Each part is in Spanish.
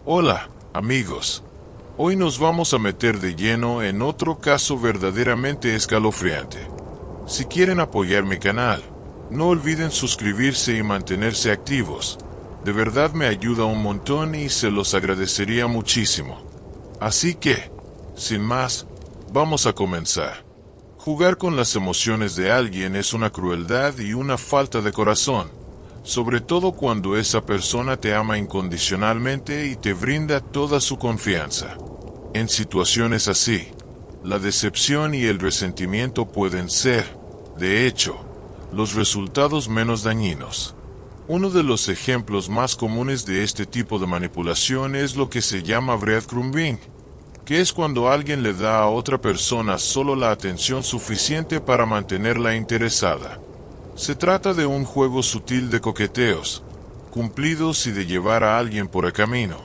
Hola, amigos. Hoy nos vamos a meter de lleno en otro caso verdaderamente escalofriante. Si quieren apoyar mi canal, no olviden suscribirse y mantenerse activos. De verdad me ayuda un montón y se los agradecería muchísimo. Así que, sin más, vamos a comenzar. Jugar con las emociones de alguien es una crueldad y una falta de corazón, sobre todo cuando esa persona te ama incondicionalmente y te brinda toda su confianza. En situaciones así, la decepción y el resentimiento pueden ser, de hecho, los resultados menos dañinos. Uno de los ejemplos más comunes de este tipo de manipulación es lo que se llama breadcrumbing, que es cuando alguien le da a otra persona solo la atención suficiente para mantenerla interesada. Se trata de un juego sutil de coqueteos, cumplidos y de llevar a alguien por el camino,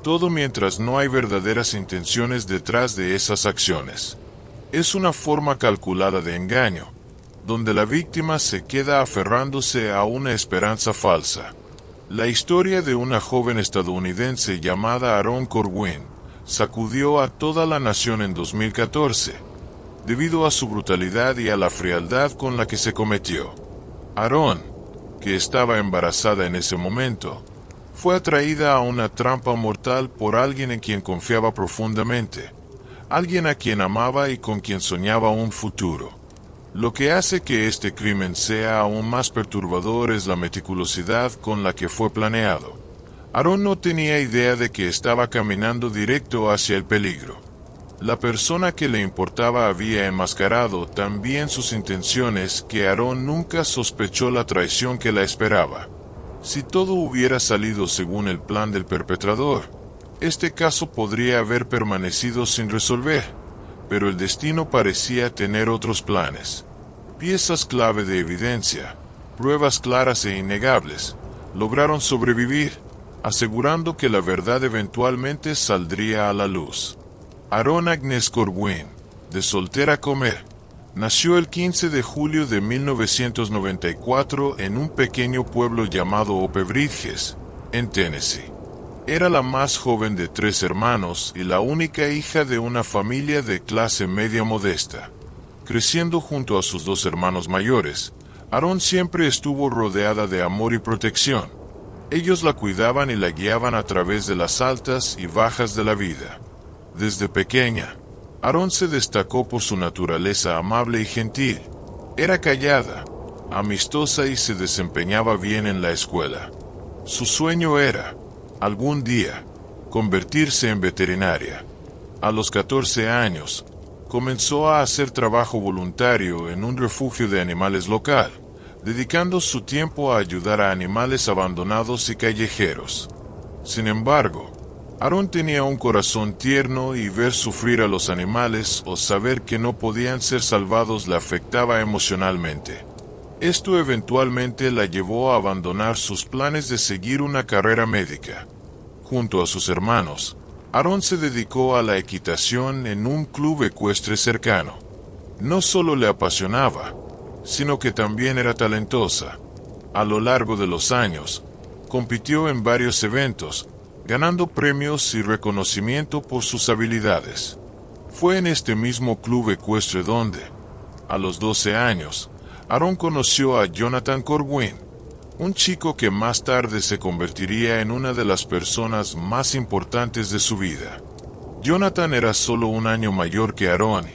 todo mientras no hay verdaderas intenciones detrás de esas acciones. Es una forma calculada de engaño, donde la víctima se queda aferrándose a una esperanza falsa. La historia de una joven estadounidense llamada Aron Corwin sacudió a toda la nación en 2014, debido a su brutalidad y a la frialdad con la que se cometió. Aron, que estaba embarazada en ese momento, fue atraída a una trampa mortal por alguien en quien confiaba profundamente, alguien a quien amaba y con quien soñaba un futuro. Lo que hace que este crimen sea aún más perturbador es la meticulosidad con la que fue planeado. Aron no tenía idea de que estaba caminando directo hacia el peligro. La persona que le importaba había enmascarado tan bien sus intenciones que Aron nunca sospechó la traición que la esperaba. Si todo hubiera salido según el plan del perpetrador, este caso podría haber permanecido sin resolver, pero el destino parecía tener otros planes. Piezas clave de evidencia, pruebas claras e innegables, lograron sobrevivir, asegurando que la verdad eventualmente saldría a la luz. Aron Agnes Corwin, de Soltera Comer, nació el 15 de julio de 1994 en un pequeño pueblo llamado Ope Bridges, en Tennessee. Era la más joven de 3 hermanos y la única hija de una familia de clase media modesta. Creciendo junto a sus 2 hermanos mayores, Aron siempre estuvo rodeada de amor y protección. Ellos la cuidaban y la guiaban a través de las altas y bajas de la vida. Desde pequeña, Aron se destacó por su naturaleza amable y gentil. Era callada, amistosa y se desempeñaba bien en la escuela. Su sueño era, algún día, convertirse en veterinaria. A los 14 años, comenzó a hacer trabajo voluntario en un refugio de animales local, dedicando su tiempo a ayudar a animales abandonados y callejeros. Sin embargo, Aron tenía un corazón tierno y ver sufrir a los animales o saber que no podían ser salvados la afectaba emocionalmente. Esto eventualmente la llevó a abandonar sus planes de seguir una carrera médica. Junto a sus hermanos, Aron se dedicó a la equitación en un club ecuestre cercano. No solo le apasionaba, sino que también era talentosa. A lo largo de los años, compitió en varios eventos, ganando premios y reconocimiento por sus habilidades. Fue en este mismo club ecuestre donde, a los 12 años, Aron conoció a Jonathan Corwin, un chico que más tarde se convertiría en una de las personas más importantes de su vida. Jonathan era solo un año mayor que Aron,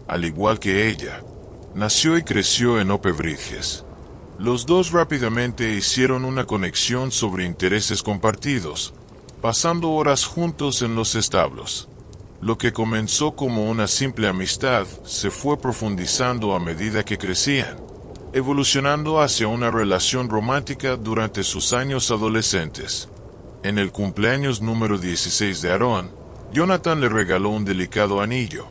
al igual que ella. Nació y creció en Ope Bridges. Los dos rápidamente hicieron una conexión sobre intereses compartidos, pasando horas juntos en los establos. Lo que comenzó como una simple amistad se fue profundizando a medida que crecían, evolucionando hacia una relación romántica durante sus años adolescentes. En el cumpleaños número 16 de Aron, Jonathan le regaló un delicado anillo,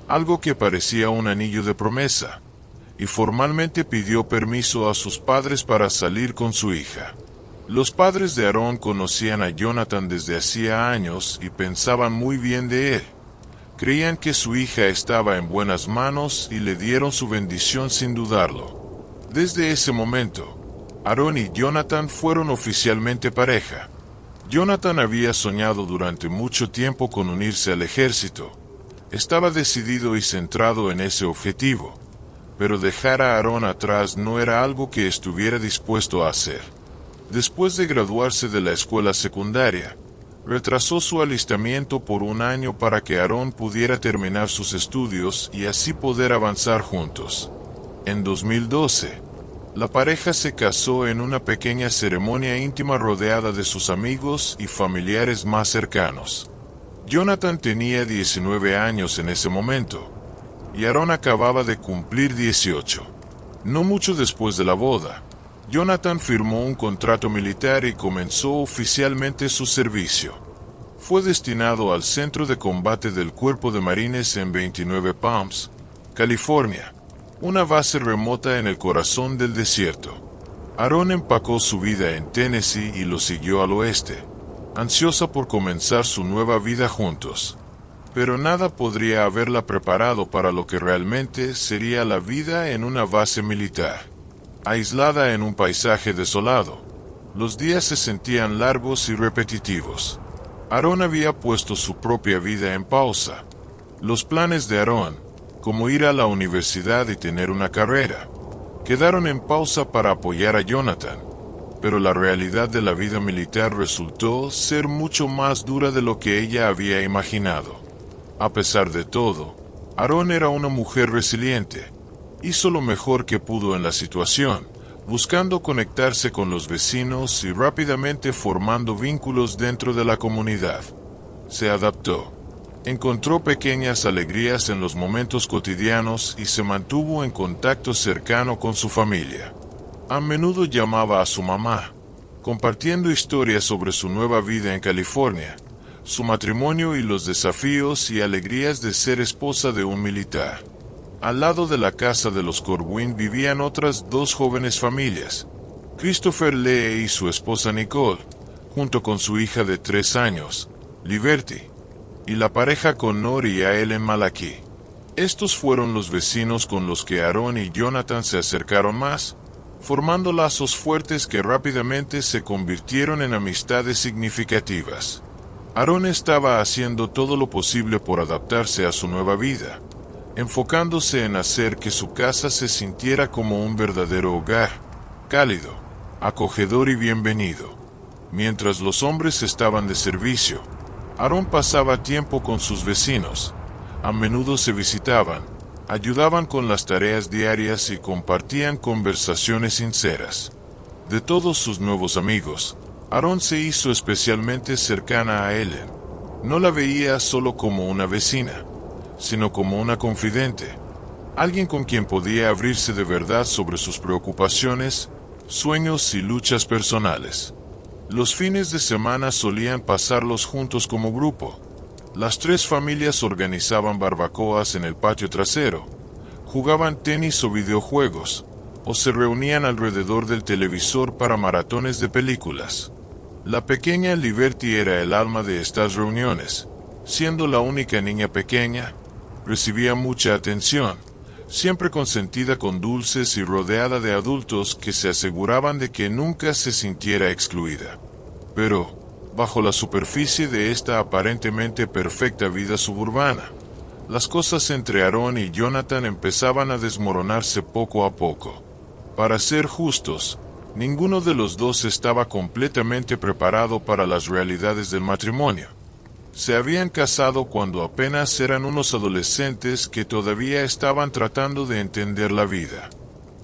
algo que parecía un anillo de promesa, y formalmente pidió permiso a sus padres para salir con su hija. Los padres de Aron conocían a Jonathan desde hacía años y pensaban muy bien de él. Creían que su hija estaba en buenas manos y le dieron su bendición sin dudarlo. Desde ese momento, Aron y Jonathan fueron oficialmente pareja. Jonathan había soñado durante mucho tiempo con unirse al ejército. Estaba decidido y centrado en ese objetivo, pero dejar a Aaron atrás no era algo que estuviera dispuesto a hacer. Después de graduarse de la escuela secundaria, retrasó su alistamiento por un año para que Aaron pudiera terminar sus estudios y así poder avanzar juntos. En 2012, la pareja se casó en una pequeña ceremonia íntima rodeada de sus amigos y familiares más cercanos. Jonathan tenía 19 años en ese momento, y Aaron acababa de cumplir 18. No mucho después de la boda, Jonathan firmó un contrato militar y comenzó oficialmente su servicio. Fue destinado al Centro de Combate del Cuerpo de Marines en 29 Palms, California, una base remota en el corazón del desierto. Aaron empacó su vida en Tennessee y lo siguió al oeste, ansiosa por comenzar su nueva vida juntos. Pero nada podría haberla preparado para lo que realmente sería la vida en una base militar. Aislada en un paisaje desolado, los días se sentían largos y repetitivos. Aaron había puesto su propia vida en pausa. Los planes de Aaron, como ir a la universidad y tener una carrera, quedaron en pausa para apoyar a Jonathan. Pero la realidad de la vida militar resultó ser mucho más dura de lo que ella había imaginado. A pesar de todo, Aaron era una mujer resiliente. Hizo lo mejor que pudo en la situación, buscando conectarse con los vecinos y rápidamente formando vínculos dentro de la comunidad. Se adaptó. Encontró pequeñas alegrías en los momentos cotidianos y se mantuvo en contacto cercano con su familia. A menudo llamaba a su mamá, compartiendo historias sobre su nueva vida en California, su matrimonio y los desafíos y alegrías de ser esposa de un militar. Al lado de la casa de los Corwin vivían otras dos jóvenes familias, Christopher Lee y su esposa Nicole, junto con su hija de 3 años, Liberty, y la pareja Connor y Ellen Malaki. Estos fueron los vecinos con los que Aaron y Jonathan se acercaron más, formando lazos fuertes que rápidamente se convirtieron en amistades significativas. Aaron estaba haciendo todo lo posible por adaptarse a su nueva vida, enfocándose en hacer que su casa se sintiera como un verdadero hogar, cálido, acogedor y bienvenido. Mientras los hombres estaban de servicio, Aaron pasaba tiempo con sus vecinos. A menudo se visitaban, ayudaban con las tareas diarias y compartían conversaciones sinceras. De todos sus nuevos amigos, Aaron se hizo especialmente cercana a Ellen. No la veía solo como una vecina, sino como una confidente, alguien con quien podía abrirse de verdad sobre sus preocupaciones, sueños y luchas personales. Los fines de semana solían pasarlos juntos como grupo. Las 3 familias organizaban barbacoas en el patio trasero, jugaban tenis o videojuegos, o se reunían alrededor del televisor para maratones de películas. La pequeña Liberty era el alma de estas reuniones. Siendo la única niña pequeña, recibía mucha atención, siempre consentida con dulces y rodeada de adultos que se aseguraban de que nunca se sintiera excluida. Pero, bajo la superficie de esta aparentemente perfecta vida suburbana, las cosas entre Aaron y Jonathan empezaban a desmoronarse poco a poco. Para ser justos, ninguno de los dos estaba completamente preparado para las realidades del matrimonio. Se habían casado cuando apenas eran unos adolescentes que todavía estaban tratando de entender la vida.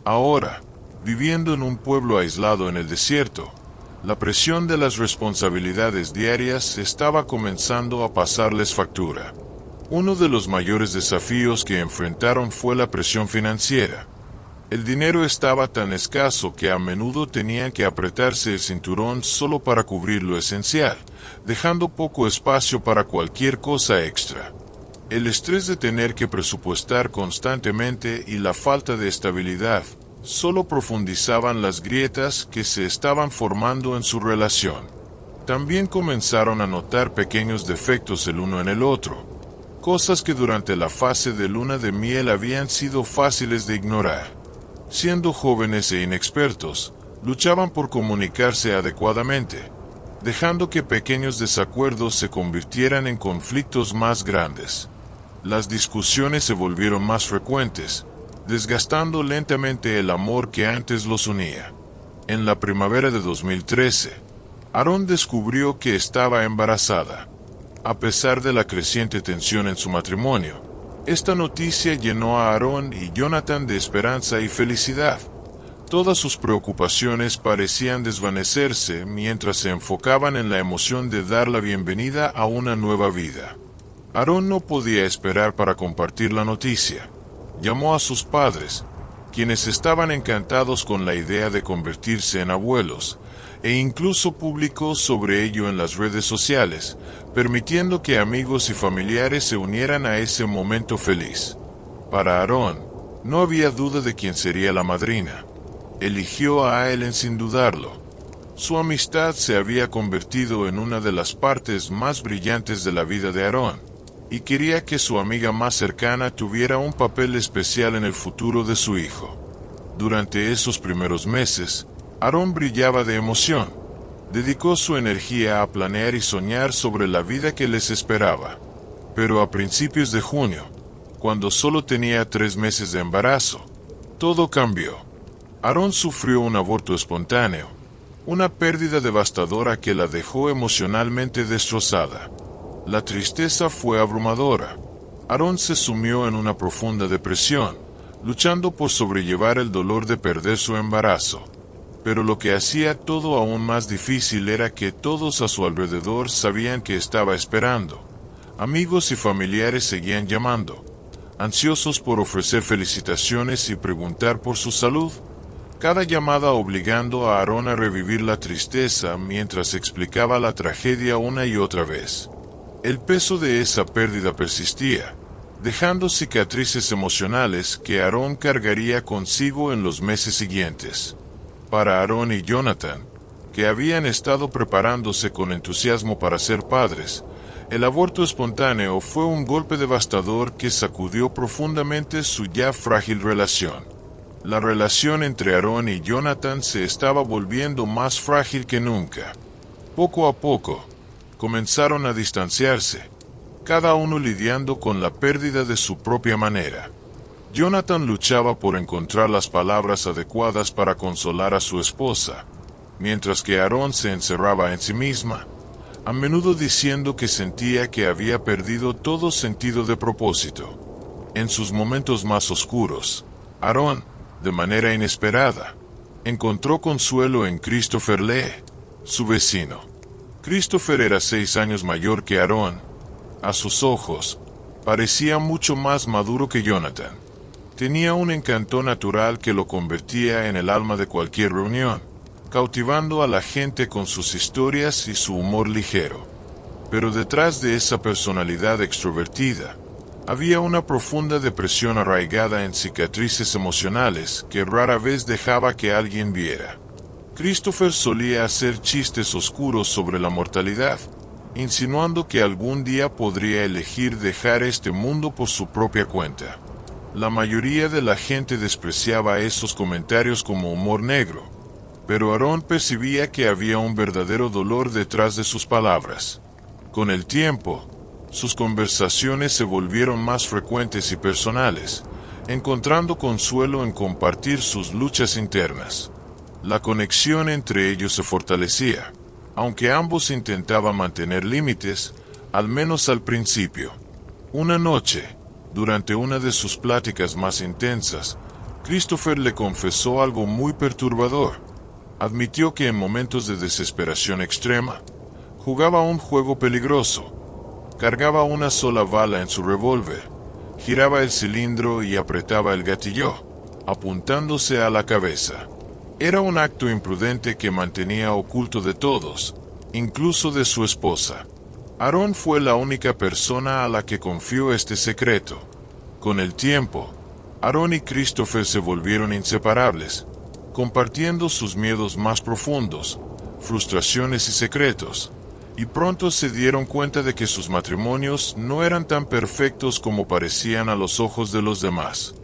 Ahora, viviendo en un pueblo aislado en el desierto, la presión de las responsabilidades diarias estaba comenzando a pasarles factura. Uno de los mayores desafíos que enfrentaron fue la presión financiera. El dinero estaba tan escaso que a menudo tenían que apretarse el cinturón solo para cubrir lo esencial, dejando poco espacio para cualquier cosa extra. El estrés de tener que presupuestar constantemente y la falta de estabilidad solo profundizaban las grietas que se estaban formando en su relación. También comenzaron a notar pequeños defectos el uno en el otro, cosas que durante la fase de luna de miel habían sido fáciles de ignorar. Siendo jóvenes e inexpertos, luchaban por comunicarse adecuadamente, dejando que pequeños desacuerdos se convirtieran en conflictos más grandes. Las discusiones se volvieron más frecuentes, desgastando lentamente el amor que antes los unía. En la primavera de 2013, Aarón descubrió que estaba embarazada. A pesar de la creciente tensión en su matrimonio, esta noticia llenó a Aarón y Jonathan de esperanza y felicidad. Todas sus preocupaciones parecían desvanecerse mientras se enfocaban en la emoción de dar la bienvenida a una nueva vida. Aarón no podía esperar para compartir la noticia. Llamó a sus padres, quienes estaban encantados con la idea de convertirse en abuelos, e incluso publicó sobre ello en las redes sociales, permitiendo que amigos y familiares se unieran a ese momento feliz. Para Aarón, no había duda de quién sería la madrina. Eligió a Ellen sin dudarlo. Su amistad se había convertido en una de las partes más brillantes de la vida de Aarón, y quería que su amiga más cercana tuviera un papel especial en el futuro de su hijo. Durante esos primeros meses, Aarón brillaba de emoción. Dedicó su energía a planear y soñar sobre la vida que les esperaba. Pero a principios de junio, cuando solo tenía 3 meses de embarazo, todo cambió. Aarón sufrió un aborto espontáneo, una pérdida devastadora que la dejó emocionalmente destrozada. La tristeza fue abrumadora. Aarón se sumió en una profunda depresión, luchando por sobrellevar el dolor de perder su embarazo. Pero lo que hacía todo aún más difícil era que todos a su alrededor sabían que estaba esperando. Amigos y familiares seguían llamando, ansiosos por ofrecer felicitaciones y preguntar por su salud. Cada llamada obligando a Aarón a revivir la tristeza mientras explicaba la tragedia una y otra vez. El peso de esa pérdida persistía, dejando cicatrices emocionales que Aarón cargaría consigo en los meses siguientes. Para Aarón y Jonathan, que habían estado preparándose con entusiasmo para ser padres, el aborto espontáneo fue un golpe devastador que sacudió profundamente su ya frágil relación. La relación entre Aarón y Jonathan se estaba volviendo más frágil que nunca. Poco a poco, comenzaron a distanciarse, cada uno lidiando con la pérdida de su propia manera. Jonathan luchaba por encontrar las palabras adecuadas para consolar a su esposa, mientras que Aarón se encerraba en sí misma, a menudo diciendo que sentía que había perdido todo sentido de propósito. En sus momentos más oscuros, Aarón, de manera inesperada, encontró consuelo en Christopher Lee, su vecino. Christopher era 6 años mayor que Aarón. A sus ojos, parecía mucho más maduro que Jonathan. Tenía un encanto natural que lo convertía en el alma de cualquier reunión, cautivando a la gente con sus historias y su humor ligero. Pero detrás de esa personalidad extrovertida, había una profunda depresión arraigada en cicatrices emocionales que rara vez dejaba que alguien viera. Christopher solía hacer chistes oscuros sobre la mortalidad, insinuando que algún día podría elegir dejar este mundo por su propia cuenta. La mayoría de la gente despreciaba esos comentarios como humor negro, pero Aarón percibía que había un verdadero dolor detrás de sus palabras. Con el tiempo, sus conversaciones se volvieron más frecuentes y personales, encontrando consuelo en compartir sus luchas internas. La conexión entre ellos se fortalecía, aunque ambos intentaban mantener límites, al menos al principio. Una noche, durante una de sus pláticas más intensas, Christopher le confesó algo muy perturbador. Admitió que en momentos de desesperación extrema, jugaba un juego peligroso. Cargaba una sola bala en su revólver, giraba el cilindro y apretaba el gatillo, apuntándose a la cabeza. Era un acto imprudente que mantenía oculto de todos, incluso de su esposa. Aarón fue la única persona a la que confió este secreto. Con el tiempo, Aarón y Christopher se volvieron inseparables, compartiendo sus miedos más profundos, frustraciones y secretos. Y pronto se dieron cuenta de que sus matrimonios no eran tan perfectos como parecían a los ojos de los demás.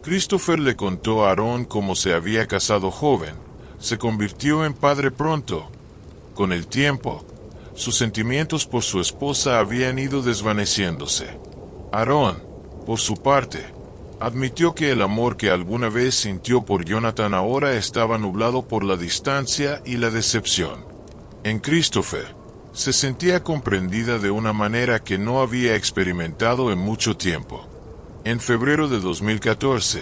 Christopher le contó a Aarón cómo se había casado joven, se convirtió en padre pronto, Con el tiempo, sus sentimientos por su esposa habían ido desvaneciéndose. Aaron, por su parte, admitió que el amor que alguna vez sintió por Jonathan ahora estaba nublado por la distancia y la decepción. En Christopher, se sentía comprendida de una manera que no había experimentado en mucho tiempo. En febrero de 2014,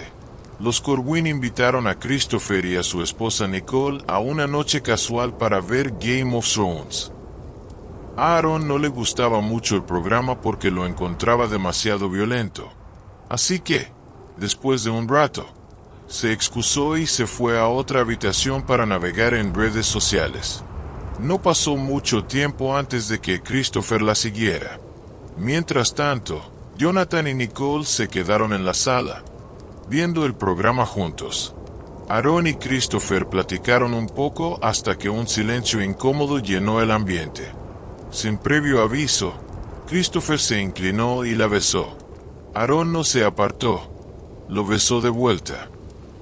los Corwin invitaron a Christopher y a su esposa Nicole a una noche casual para ver Game of Thrones. A Aaron no le gustaba mucho el programa porque lo encontraba demasiado violento. Así que, después de un rato, se excusó y se fue a otra habitación para navegar en redes sociales. No pasó mucho tiempo antes de que Christopher la siguiera. Mientras tanto, Jonathan y Nicole se quedaron en la sala, viendo el programa juntos. Aaron y Christopher platicaron un poco hasta que un silencio incómodo llenó el ambiente. Sin previo aviso, Christopher se inclinó y la besó. Aaron no se apartó. Lo besó de vuelta.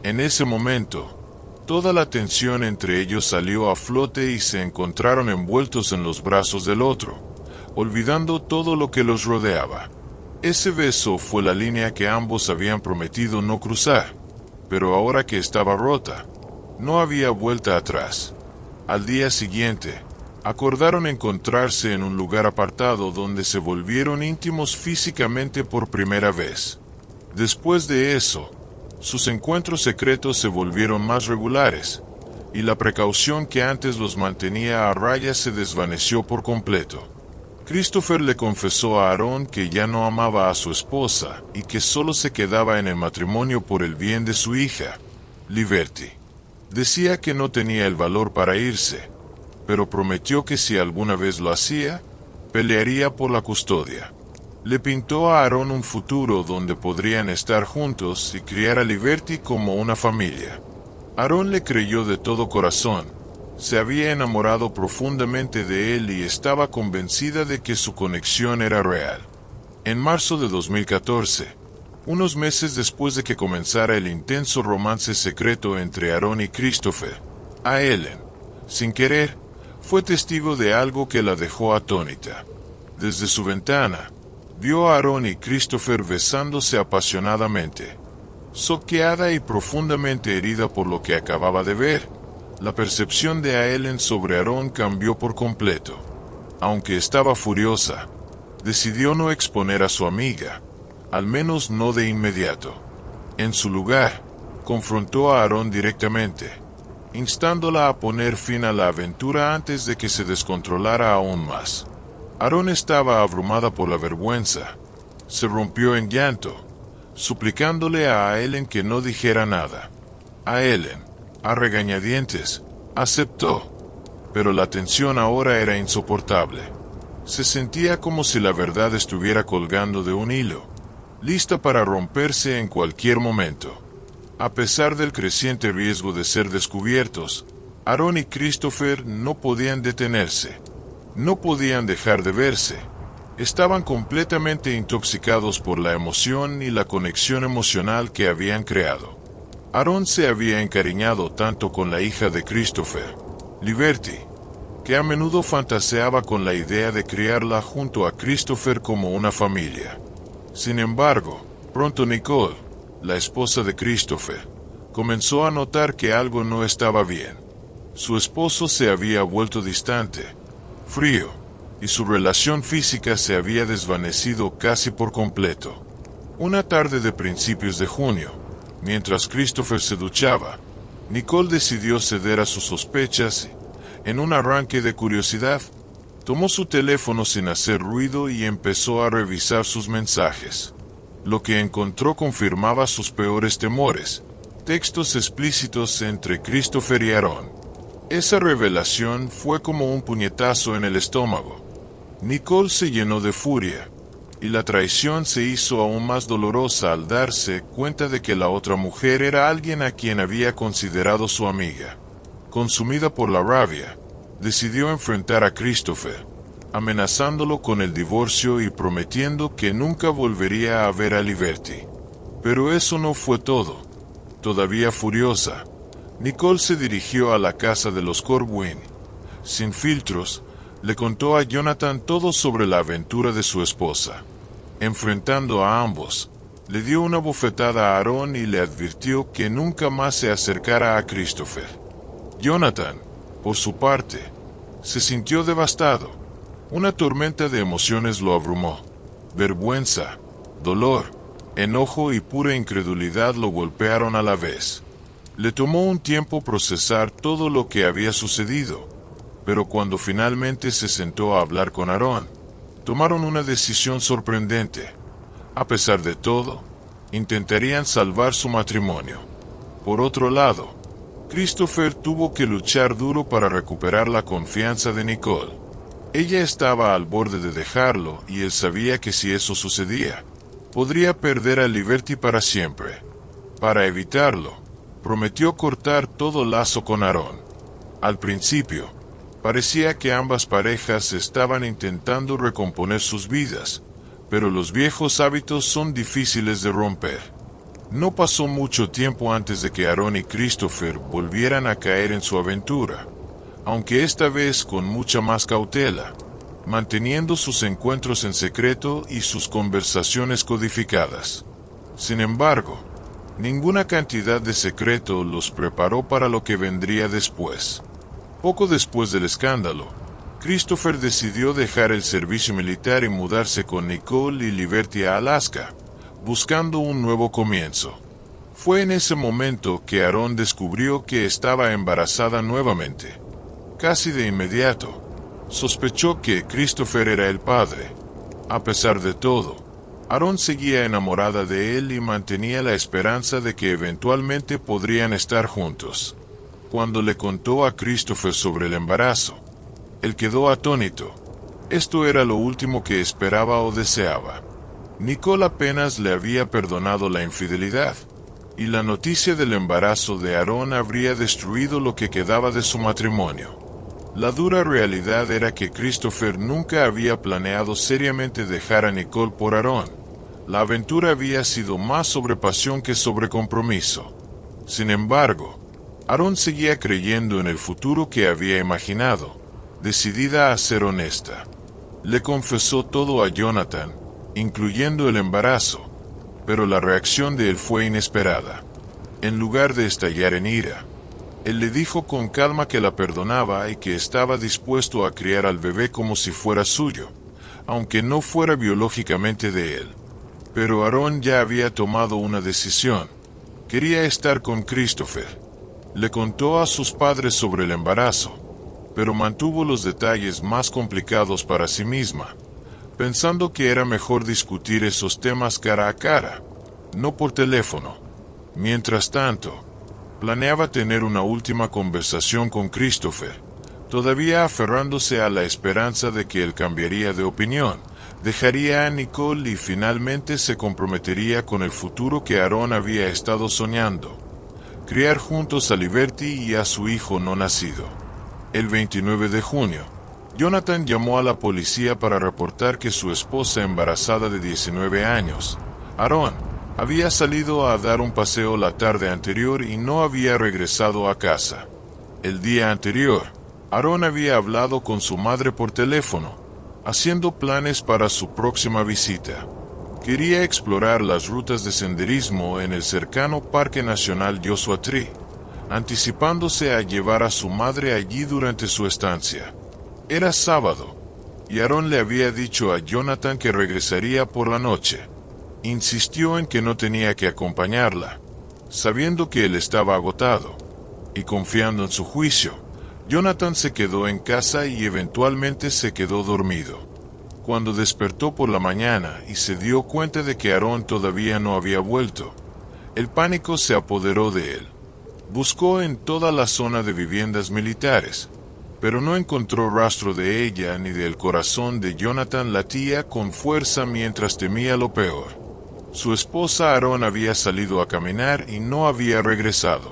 En ese momento, toda la tensión entre ellos salió a flote y se encontraron envueltos en los brazos del otro, olvidando todo lo que los rodeaba. Ese beso fue la línea que ambos habían prometido no cruzar, pero ahora que estaba rota, no había vuelta atrás. Al día siguiente, acordaron encontrarse en un lugar apartado donde se volvieron íntimos físicamente por primera vez. Después de eso, sus encuentros secretos se volvieron más regulares, y la precaución que antes los mantenía a raya se desvaneció por completo. Christopher le confesó a Aaron que ya no amaba a su esposa y que solo se quedaba en el matrimonio por el bien de su hija, Liberty. Decía que no tenía el valor para irse, pero prometió que si alguna vez lo hacía, pelearía por la custodia. Le pintó a Aaron un futuro donde podrían estar juntos y criar a Liberty como una familia. Aaron le creyó de todo corazón. Se había enamorado profundamente de él y estaba convencida de que su conexión era real. En marzo de 2014, unos meses después de que comenzara el intenso romance secreto entre Aaron y Christopher, a Ellen, sin querer, fue testigo de algo que la dejó atónita. Desde su ventana, vio a Aaron y Christopher besándose apasionadamente. Choqueada y profundamente herida por lo que acababa de ver, la percepción de Ellen sobre Aaron cambió por completo. Aunque estaba furiosa, decidió no exponer a su amiga, al menos no de inmediato. En su lugar, confrontó a Aaron directamente, instándola a poner fin a la aventura antes de que se descontrolara aún más. Aaron estaba abrumada por la vergüenza. Se rompió en llanto, suplicándole a Ellen que no dijera nada. A Ellen, a regañadientes, aceptó, pero la tensión ahora era insoportable. Se sentía como si la verdad estuviera colgando de un hilo, lista para romperse en cualquier momento. A pesar del creciente riesgo de ser descubiertos, Aaron y Christopher no podían detenerse. No podían dejar de verse. Estaban completamente intoxicados por la emoción y la conexión emocional que habían creado. Aaron se había encariñado tanto con la hija de Christopher, Liberty, que a menudo fantaseaba con la idea de criarla junto a Christopher como una familia. Sin embargo, pronto Nicole, la esposa de Christopher, comenzó a notar que algo no estaba bien. Su esposo se había vuelto distante, frío, y su relación física se había desvanecido casi por completo. Una tarde de principios de junio, mientras Christopher se duchaba, Nicole decidió ceder a sus sospechas y, en un arranque de curiosidad, tomó su teléfono sin hacer ruido y empezó a revisar sus mensajes. Lo que encontró confirmaba sus peores temores: textos explícitos entre Christopher y Aaron. Esa revelación fue como un puñetazo en el estómago. Nicole se llenó de furia, y la traición se hizo aún más dolorosa al darse cuenta de que la otra mujer era alguien a quien había considerado su amiga. Consumida por la rabia, decidió enfrentar a Christopher, amenazándolo con el divorcio y prometiendo que nunca volvería a ver a Liberty. Pero eso no fue todo. Todavía furiosa, Nicole se dirigió a la casa de los Corwin, sin filtros, le contó a Jonathan todo sobre la aventura de su esposa. Enfrentando a ambos, le dio una bofetada a Aarón y le advirtió que nunca más se acercara a Christopher. Jonathan, por su parte, se sintió devastado. Una tormenta de emociones lo abrumó. Vergüenza, dolor, enojo y pura incredulidad lo golpearon a la vez. Le tomó un tiempo procesar todo lo que había sucedido, pero cuando finalmente se sentó a hablar con Aarón, tomaron una decisión sorprendente. A pesar de todo, intentarían salvar su matrimonio. Por otro lado, Christopher tuvo que luchar duro para recuperar la confianza de Nicole. Ella estaba al borde de dejarlo y él sabía que si eso sucedía, podría perder a Liberty para siempre. Para evitarlo, prometió cortar todo lazo con Aarón. Al principio, parecía que ambas parejas estaban intentando recomponer sus vidas, pero los viejos hábitos son difíciles de romper. No pasó mucho tiempo antes de que Aarón y Christopher volvieran a caer en su aventura, aunque esta vez con mucha más cautela, manteniendo sus encuentros en secreto y sus conversaciones codificadas. Sin embargo, ninguna cantidad de secreto los preparó para lo que vendría después. Poco después del escándalo, Christopher decidió dejar el servicio militar y mudarse con Nicole y Liberty a Alaska, buscando un nuevo comienzo. Fue en ese momento que Aarón descubrió que estaba embarazada nuevamente. Casi de inmediato, sospechó que Christopher era el padre. A pesar de todo, Aarón seguía enamorada de él y mantenía la esperanza de que eventualmente podrían estar juntos. Cuando le contó a Christopher sobre el embarazo, él quedó atónito. Esto era lo último que esperaba o deseaba. Nicole apenas le había perdonado la infidelidad, y la noticia del embarazo de Aarón habría destruido lo que quedaba de su matrimonio. La dura realidad era que Christopher nunca había planeado seriamente dejar a Nicole por Aarón. La aventura había sido más sobre pasión que sobre compromiso. Sin embargo, Aarón seguía creyendo en el futuro que había imaginado, decidida a ser honesta. Le confesó todo a Jonathan, incluyendo el embarazo, pero la reacción de él fue inesperada. En lugar de estallar en ira, él le dijo con calma que la perdonaba y que estaba dispuesto a criar al bebé como si fuera suyo, aunque no fuera biológicamente de él. Pero Aarón ya había tomado una decisión. Quería estar con Christopher. Le contó a sus padres sobre el embarazo, pero mantuvo los detalles más complicados para sí misma, pensando que era mejor discutir esos temas cara a cara, no por teléfono. Mientras tanto, planeaba tener una última conversación con Christopher, todavía aferrándose a la esperanza de que él cambiaría de opinión, dejaría a Nicole y finalmente se comprometería con el futuro que Aarón había estado soñando: criar juntos a Liberty y a su hijo no nacido. El 29 de junio, Jonathan llamó a la policía para reportar que su esposa embarazada de 19 años, Aarón, había salido a dar un paseo la tarde anterior y no había regresado a casa. El día anterior, Aarón había hablado con su madre por teléfono, haciendo planes para su próxima visita. Quería explorar las rutas de senderismo en el cercano Parque Nacional Joshua Tree, anticipándose a llevar a su madre allí durante su estancia. Era sábado, y Aarón le había dicho a Jonathan que regresaría por la noche. Insistió en que no tenía que acompañarla, sabiendo que él estaba agotado, y confiando en su juicio, Jonathan se quedó en casa y eventualmente se quedó dormido. Cuando despertó por la mañana y se dio cuenta de que Aarón todavía no había vuelto, el pánico se apoderó de él. Buscó en toda la zona de viviendas militares, pero no encontró rastro de ella ni del corazón de Jonathan latía con fuerza mientras temía lo peor. Su esposa Aarón había salido a caminar y no había regresado.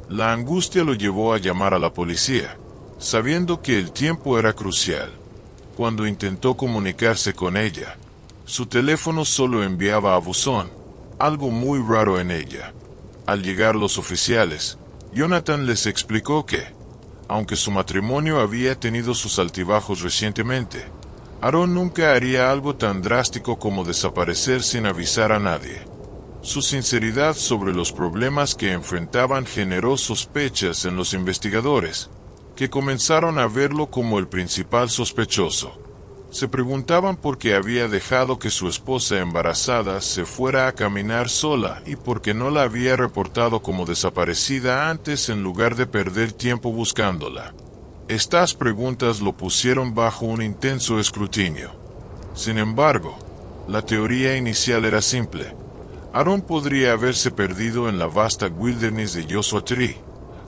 La angustia lo llevó a llamar a la policía, sabiendo que el tiempo era crucial. Cuando intentó comunicarse con ella, su teléfono solo enviaba a buzón, algo muy raro en ella. Al llegar los oficiales, Jonathan les explicó que Aunque su matrimonio había tenido sus altibajos recientemente, Aarón nunca haría algo tan drástico como desaparecer sin avisar a nadie. Su sinceridad sobre los problemas que enfrentaban generó sospechas en los investigadores, que comenzaron a verlo como el principal sospechoso. Se preguntaban por qué había dejado que su esposa embarazada se fuera a caminar sola y por qué no la había reportado como desaparecida antes en lugar de perder tiempo buscándola. Estas preguntas lo pusieron bajo un intenso escrutinio. Sin embargo, la teoría inicial era simple. Aarón podría haberse perdido en la vasta wilderness de Joshua Tree,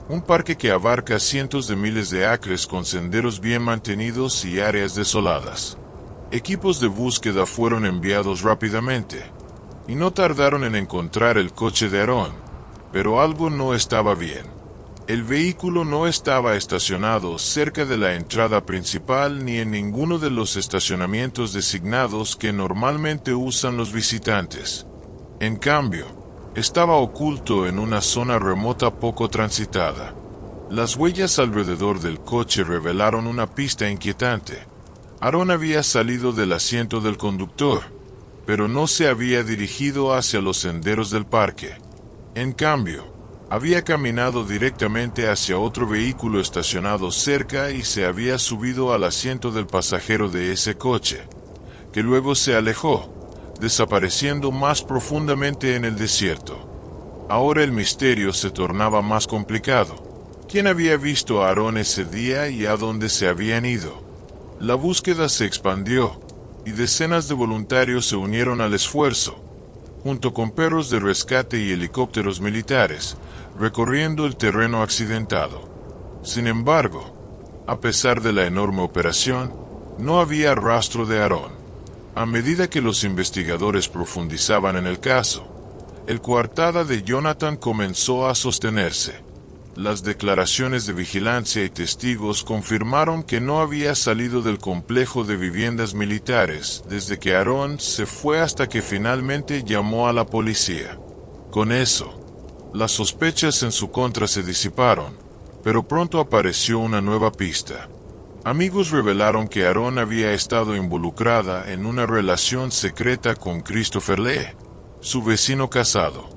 un parque que abarca cientos de miles de acres con senderos bien mantenidos y áreas desoladas. Equipos de búsqueda fueron enviados rápidamente, y no tardaron en encontrar el coche de Aarón, pero algo no estaba bien. El vehículo no estaba estacionado cerca de la entrada principal ni en ninguno de los estacionamientos designados que normalmente usan los visitantes. En cambio, estaba oculto en una zona remota poco transitada. Las huellas alrededor del coche revelaron una pista inquietante. Aarón había salido del asiento del conductor, pero no se había dirigido hacia los senderos del parque. En cambio, había caminado directamente hacia otro vehículo estacionado cerca y se había subido al asiento del pasajero de ese coche, que luego se alejó, desapareciendo más profundamente en el desierto. Ahora el misterio se tornaba más complicado. ¿Quién había visto a Aarón ese día y a dónde se habían ido? La búsqueda se expandió, y decenas de voluntarios se unieron al esfuerzo, junto con perros de rescate y helicópteros militares, recorriendo el terreno accidentado. Sin embargo, a pesar de la enorme operación, no había rastro de Aarón. A medida que los investigadores profundizaban en el caso, el coartada de Jonathan comenzó a sostenerse. Las declaraciones de vigilancia y testigos confirmaron que no había salido del complejo de viviendas militares desde que Aarón se fue hasta que finalmente llamó a la policía. Con eso, las sospechas en su contra se disiparon, pero pronto apareció una nueva pista. Amigos revelaron que Aarón había estado involucrada en una relación secreta con Christopher Lee, su vecino casado.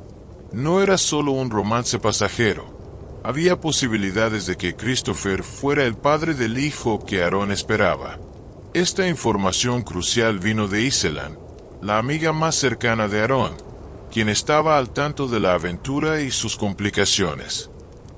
No era solo un romance pasajero. Había posibilidades de que Christopher fuera el padre del hijo que Aarón esperaba. Esta información crucial vino de Iselan, la amiga más cercana de Aarón, quien estaba al tanto de la aventura y sus complicaciones.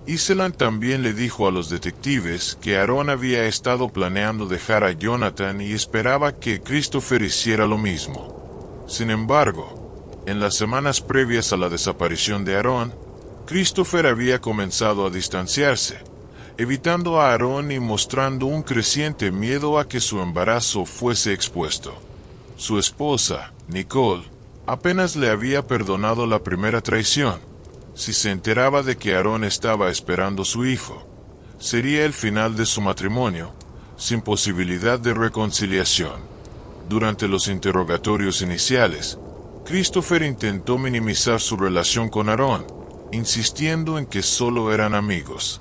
Iselan también le dijo a los detectives que Aarón había estado planeando dejar a Jonathan y esperaba que Christopher hiciera lo mismo. Sin embargo, en las semanas previas a la desaparición de Aarón, Christopher había comenzado a distanciarse, evitando a Aarón y mostrando un creciente miedo a que su embarazo fuese expuesto. Su esposa, Nicole, apenas le había perdonado la primera traición. Si se enteraba de que Aarón estaba esperando su hijo, sería el final de su matrimonio, sin posibilidad de reconciliación. Durante los interrogatorios iniciales, Christopher intentó minimizar su relación con Aarón, insistiendo en que solo eran amigos.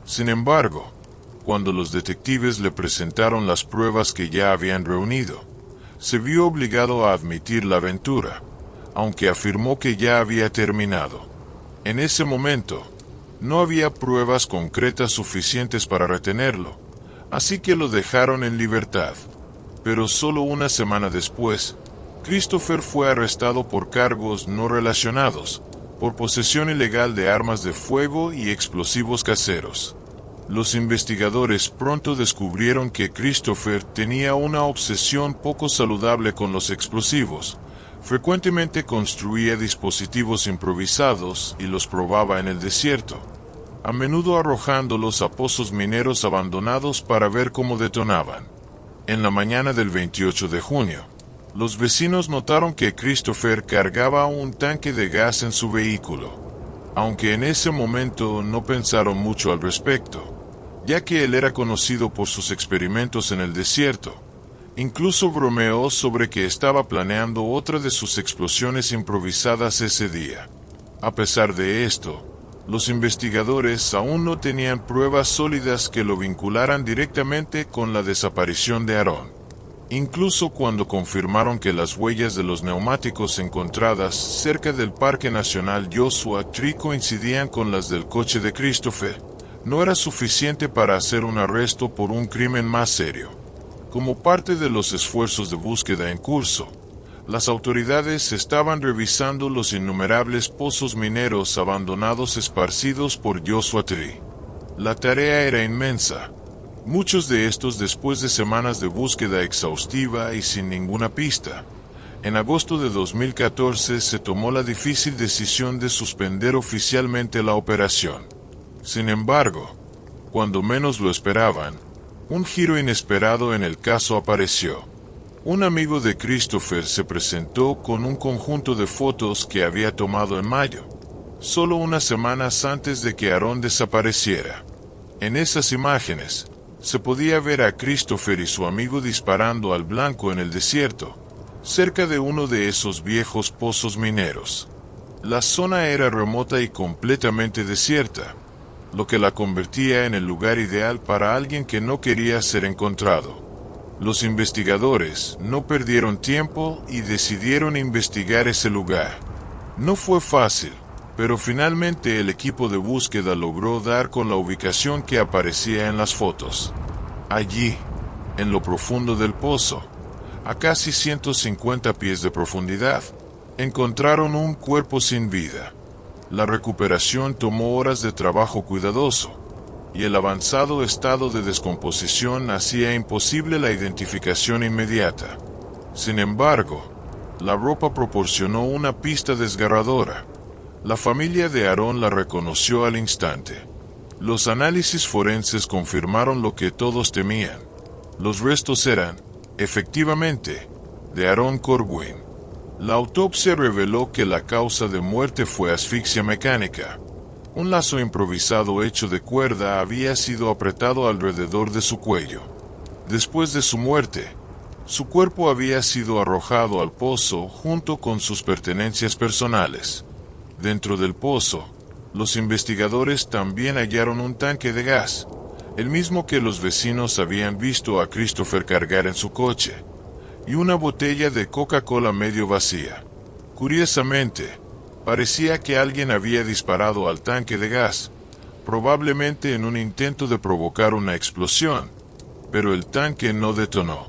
Sin embargo, cuando los detectives le presentaron las pruebas que ya habían reunido, se vio obligado a admitir la aventura, aunque afirmó que ya había terminado. En ese momento, no había pruebas concretas suficientes para retenerlo, así que lo dejaron en libertad. Pero solo una semana después, Christopher fue arrestado por cargos no relacionados, por posesión ilegal de armas de fuego y explosivos caseros. Los investigadores pronto descubrieron que Christopher tenía una obsesión poco saludable con los explosivos. Frecuentemente construía dispositivos improvisados y los probaba en el desierto, a menudo arrojándolos a pozos mineros abandonados para ver cómo detonaban. En la mañana del 28 de junio, los vecinos notaron que Christopher cargaba un tanque de gas en su vehículo, aunque en ese momento no pensaron mucho al respecto, ya que él era conocido por sus experimentos en el desierto. Incluso bromeó sobre que estaba planeando otra de sus explosiones improvisadas ese día. A pesar de esto, Los investigadores aún no tenían pruebas sólidas que lo vincularan directamente con la desaparición de Aarón. Incluso cuando confirmaron que las huellas de los neumáticos encontradas cerca del Parque Nacional Joshua Tree coincidían con las del coche de Christopher, no era suficiente para hacer un arresto por un crimen más serio. Como parte de los esfuerzos de búsqueda en curso, las autoridades estaban revisando los innumerables pozos mineros abandonados esparcidos por Joshua Tree. La tarea era inmensa. Muchos de estos después de semanas de búsqueda exhaustiva y sin ninguna pista. En agosto de 2014 se tomó la difícil decisión de suspender oficialmente la operación. Sin embargo, cuando menos lo esperaban, un giro inesperado en el caso apareció. Un amigo de Christopher se presentó con un conjunto de fotos que había tomado en mayo, solo unas semanas antes de que Aarón desapareciera. En esas imágenes, se podía ver a Christopher y su amigo disparando al blanco en el desierto, cerca de uno de esos viejos pozos mineros. La zona era remota y completamente desierta, lo que la convertía en el lugar ideal para alguien que no quería ser encontrado. Los investigadores no perdieron tiempo y decidieron investigar ese lugar. No fue fácil, pero finalmente el equipo de búsqueda logró dar con la ubicación que aparecía en las fotos. Allí, en lo profundo del pozo, a casi 150 pies de profundidad, encontraron un cuerpo sin vida. La recuperación tomó horas de trabajo cuidadoso, y el avanzado estado de descomposición hacía imposible la identificación inmediata. Sin embargo, la ropa proporcionó una pista desgarradora. La familia de Aarón la reconoció al instante. Los análisis forenses confirmaron lo que todos temían. Los restos eran, efectivamente, de Aarón Corwin. La autopsia reveló que la causa de muerte fue asfixia mecánica. Un lazo improvisado hecho de cuerda había sido apretado alrededor de su cuello. Después de su muerte, su cuerpo había sido arrojado al pozo junto con sus pertenencias personales. Dentro del pozo, los investigadores también hallaron un tanque de gas, el mismo que los vecinos habían visto a Christopher cargar en su coche, y una botella de Coca-Cola medio vacía. Curiosamente, parecía que alguien había disparado al tanque de gas, probablemente en un intento de provocar una explosión, pero el tanque no detonó.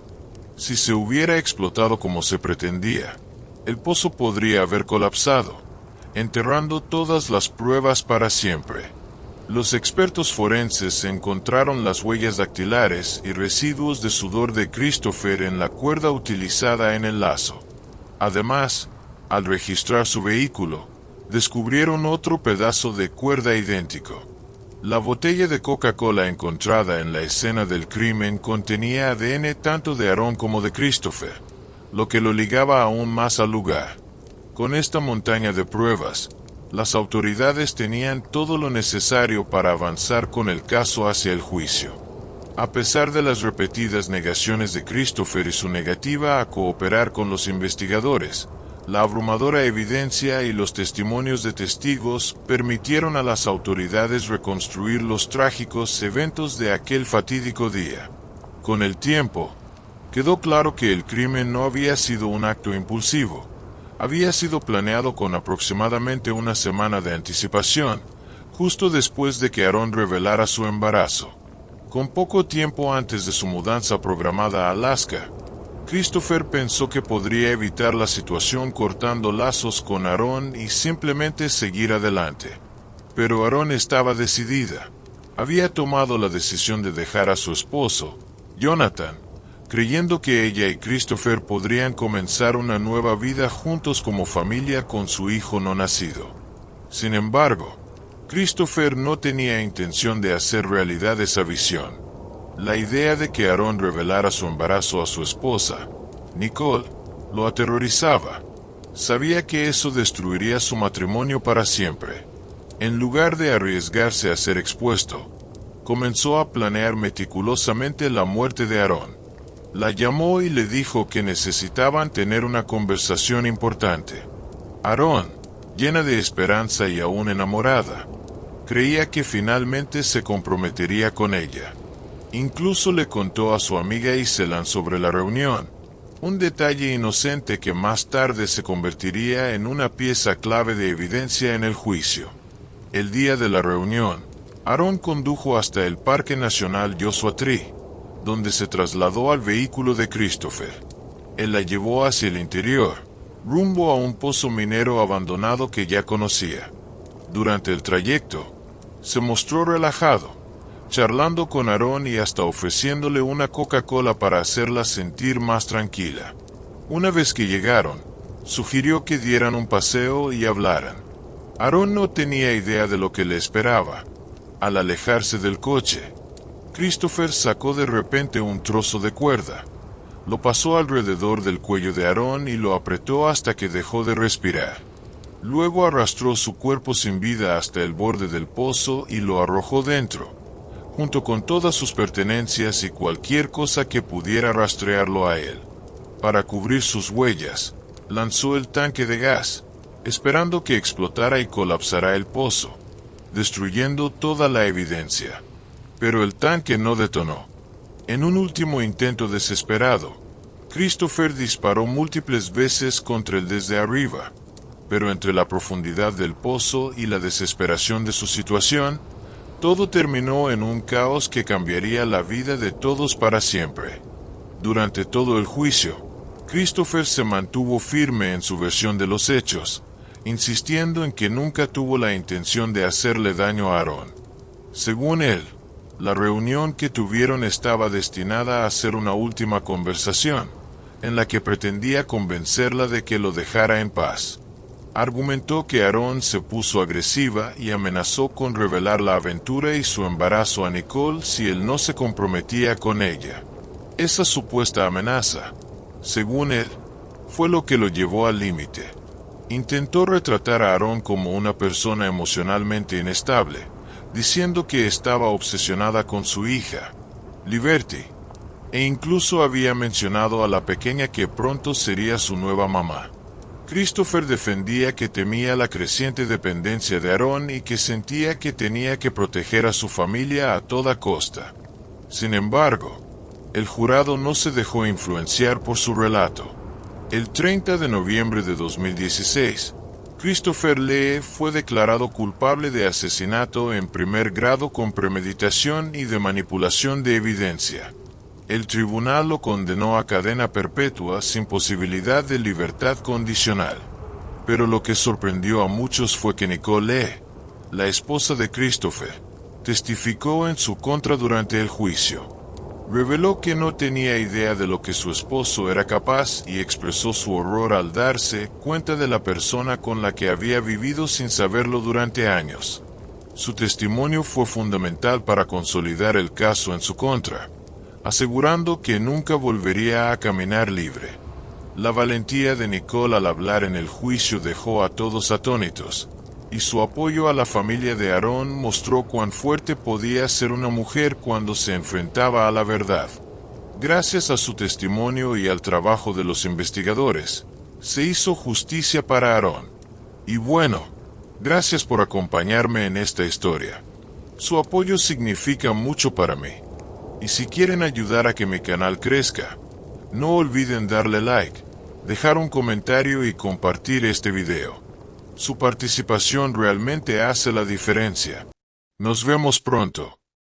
Si se hubiera explotado como se pretendía, el pozo podría haber colapsado, enterrando todas las pruebas para siempre. Los expertos forenses encontraron las huellas dactilares y residuos de sudor de Christopher en la cuerda utilizada en el lazo. Además, al registrar su vehículo, descubrieron otro pedazo de cuerda idéntico. La botella de Coca-Cola encontrada en la escena del crimen contenía ADN tanto de Aarón como de Christopher, lo que lo ligaba aún más al lugar. Con esta montaña de pruebas, las autoridades tenían todo lo necesario para avanzar con el caso hacia el juicio. A pesar de las repetidas negaciones de Christopher y su negativa a cooperar con los investigadores, la abrumadora evidencia y los testimonios de testigos permitieron a las autoridades reconstruir los trágicos eventos de aquel fatídico día. Con el tiempo, quedó claro que el crimen no había sido un acto impulsivo. Había sido planeado con aproximadamente una semana de anticipación, justo después de que Aarón revelara su embarazo. Con poco tiempo antes de su mudanza programada a Alaska, Christopher pensó que podría evitar la situación cortando lazos con Aarón y simplemente seguir adelante. Pero Aarón estaba decidida. Había tomado la decisión de dejar a su esposo, Jonathan, creyendo que ella y Christopher podrían comenzar una nueva vida juntos como familia con su hijo no nacido. Sin embargo, Christopher no tenía intención de hacer realidad esa visión. La idea de que Aarón revelara su embarazo a su esposa, Nicole, lo aterrorizaba. Sabía que eso destruiría su matrimonio para siempre. En lugar de arriesgarse a ser expuesto, comenzó a planear meticulosamente la muerte de Aarón. La llamó y le dijo que necesitaban tener una conversación importante. Aarón, llena de esperanza y aún enamorada, Creía que finalmente se comprometería con ella. Incluso le contó a su amiga Iselan sobre la reunión, un detalle inocente que más tarde se convertiría en una pieza clave de evidencia en el juicio. El día de la reunión, Aaron condujo hasta el Parque Nacional Joshua Tree, donde se trasladó al vehículo de Christopher. Él la llevó hacia el interior, rumbo a un pozo minero abandonado que ya conocía. Durante el trayecto, se mostró relajado, charlando con Aaron y hasta ofreciéndole una Coca-Cola para hacerla sentir más tranquila. Una vez que llegaron, sugirió que dieran un paseo y hablaran. Aaron no tenía idea de lo que le esperaba. Al alejarse del coche, Christopher sacó de repente un trozo de cuerda. Lo pasó alrededor del cuello de Aaron y lo apretó hasta que dejó de respirar. Luego arrastró su cuerpo sin vida hasta el borde del pozo y lo arrojó dentro, junto con todas sus pertenencias y cualquier cosa que pudiera rastrearlo a él. Para cubrir sus huellas, lanzó el tanque de gas, esperando que explotara y colapsara el pozo, destruyendo toda la evidencia. Pero el tanque no detonó. En un último intento desesperado, Christopher disparó múltiples veces contra él desde arriba, pero entre la profundidad del pozo y la desesperación de su situación, todo terminó en un caos que cambiaría la vida de todos para siempre. Durante todo el juicio, Christopher se mantuvo firme en su versión de los hechos, insistiendo en que nunca tuvo la intención de hacerle daño a Aaron. Según él, la reunión que tuvieron estaba destinada a ser una última conversación, en la que pretendía convencerla de que lo dejara en paz. Argumentó que Aaron se puso agresiva y amenazó con revelar la aventura y su embarazo a Nicole si él no se comprometía con ella. Esa supuesta amenaza, según él, fue lo que lo llevó al límite. Intentó retratar a Aaron como una persona emocionalmente inestable, diciendo que estaba obsesionada con su hija, Liberty, e incluso había mencionado a la pequeña que pronto sería su nueva mamá. Christopher defendía que temía la creciente dependencia de Aaron y que sentía que tenía que proteger a su familia a toda costa. Sin embargo, el jurado no se dejó influenciar por su relato. El 30 de noviembre de 2016, Christopher Lee fue declarado culpable de asesinato en primer grado con premeditación y de manipulación de evidencia. El tribunal lo condenó a cadena perpetua sin posibilidad de libertad condicional. Pero lo que sorprendió a muchos fue que Nicole Lee, la esposa de Christopher, testificó en su contra durante el juicio. Reveló que no tenía idea de lo que su esposo era capaz y expresó su horror al darse cuenta de la persona con la que había vivido sin saberlo durante años. Su testimonio fue fundamental para consolidar el caso en su contra, asegurando que nunca volvería a caminar libre. La valentía de Nicole al hablar en el juicio dejó a todos atónitos, y su apoyo a la familia de Aaron mostró cuán fuerte podía ser una mujer cuando se enfrentaba a la verdad. Gracias a su testimonio y al trabajo de los investigadores, se hizo justicia para Aaron. Y bueno, gracias por acompañarme en esta historia. Su apoyo significa mucho para mí. Y si quieren ayudar a que mi canal crezca, no olviden darle like, dejar un comentario y compartir este video. Su participación realmente hace la diferencia. Nos vemos pronto.